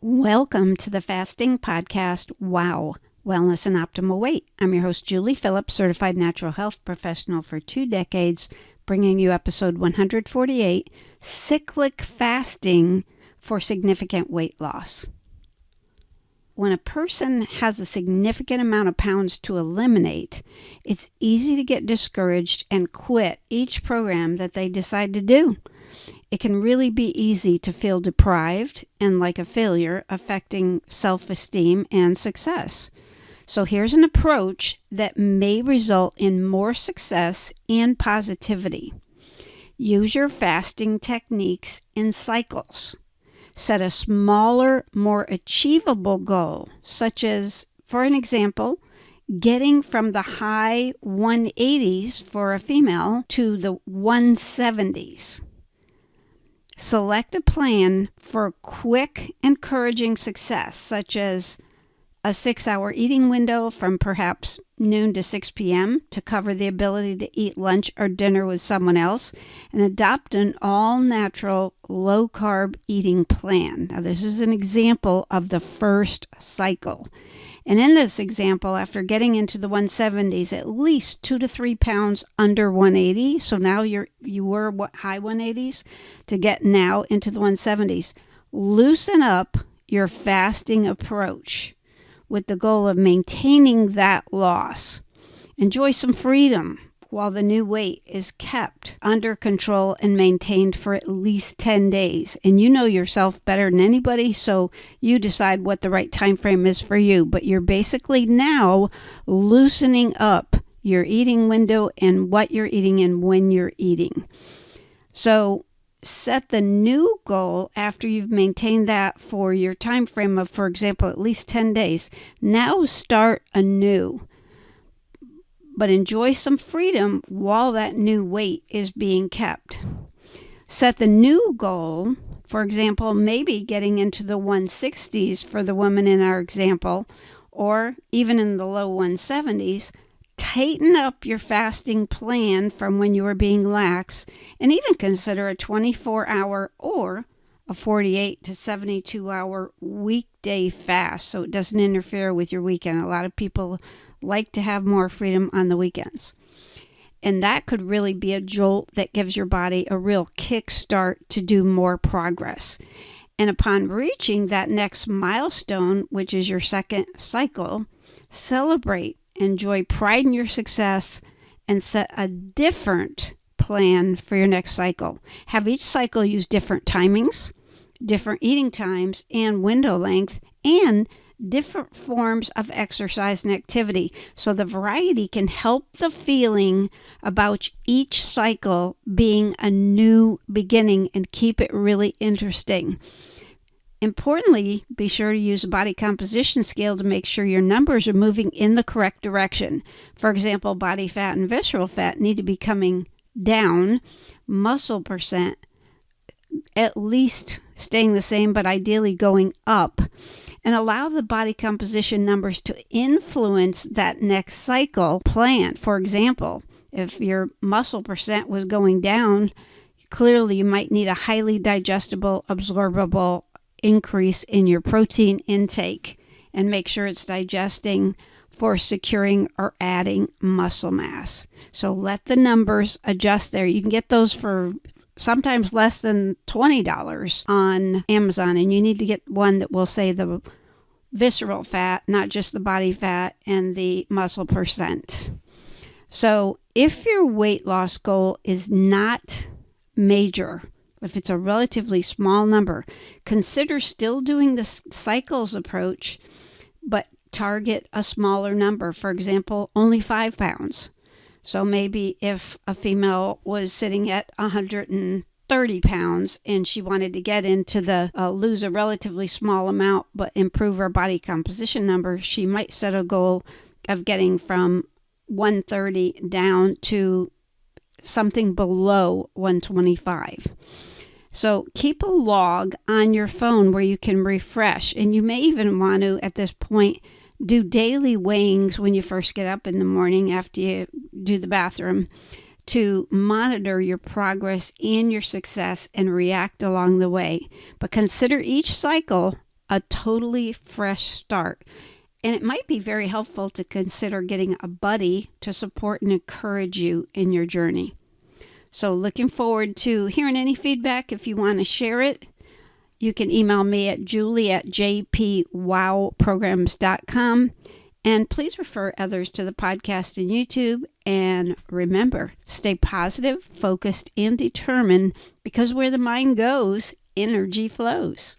Welcome to the Fasting Podcast, Wow, Wellness and Optimal Weight. I'm your host, Julie Phillips, certified natural health professional for 2 decades, bringing you episode 148, Cyclic Fasting for Significant Weight Loss. When a person has a significant amount of pounds to eliminate, it's easy to get discouraged and quit each program that they decide to do. It can really be easy to feel deprived and like a failure, affecting self-esteem and success. So here's an approach that may result in more success and positivity. Use your fasting techniques in cycles. Set a smaller, more achievable goal, such as, for an example, getting from the high 180s for a female to the 170s. Select a plan for quick, encouraging success, such as a 6-hour eating window from perhaps noon to 6 p.m. to cover the ability to eat lunch or dinner with someone else, and adopt an all-natural, low-carb eating plan. Now, this is an example of the first cycle. And in this example, after getting into the 170s, at least 2 to 3 pounds under 180, so now you were high 180s, to get now into the 170s, loosen up your fasting approach with the goal of maintaining that loss. Enjoy some freedom while the new weight is kept under control and maintained for at least 10 days. And you know yourself better than anybody, so you decide what the right time frame is for you. But you're basically now loosening up your eating window and what you're eating and when you're eating. So set the new goal after you've maintained that for your time frame of, for example, at least 10 days. Now start anew, but enjoy some freedom while that new weight is being kept. Set the new goal, for example, maybe getting into the 160s for the woman in our example, or even in the low 170s. Tighten up your fasting plan from when you were being lax, and even consider a 24-hour or a 48 to 72-hour weekday fast so it doesn't interfere with your weekend. A lot of people like to have more freedom on the weekends. And that could really be a jolt that gives your body a real kickstart to do more progress. And upon reaching that next milestone, which is your second cycle, celebrate. Enjoy pride in your success and set a different plan for your next cycle. Have each cycle use different timings, different eating times and window length, and different forms of exercise and activity. So the variety can help the feeling about each cycle being a new beginning and keep it really interesting. Importantly, be sure to use a body composition scale to make sure your numbers are moving in the correct direction. For example, body fat and visceral fat need to be coming down, muscle percent at least staying the same, but ideally going up. And allow the body composition numbers to influence that next cycle plan. For example, if your muscle percent was going down, clearly you might need a highly digestible, absorbable increase in your protein intake and make sure it's digesting for securing or adding muscle mass. So let the numbers adjust there. You can get those for sometimes less than $20 on Amazon, and you need to get one that will say the visceral fat, not just the body fat, and the muscle percent. So if your weight loss goal is not major, if it's a relatively small number, consider still doing the cycles approach, but target a smaller number. For example, only 5 pounds. So maybe if a female was sitting at 130 pounds and she wanted to get into the lose a relatively small amount but improve her body composition number, she might set a goal of getting from 130 down to something below 125. So keep a log on your phone where you can refresh, and you may even want to, at this point, do daily weighings when you first get up in the morning after you do the bathroom to monitor your progress and your success and react along the way. But consider each cycle a totally fresh start. And it might be very helpful to consider getting a buddy to support and encourage you in your journey. So looking forward to hearing any feedback. If you want to share it, you can email me at julie@jpwowprograms.com. And please refer others to the podcast and YouTube. And remember, stay positive, focused, and determined, because where the mind goes, energy flows.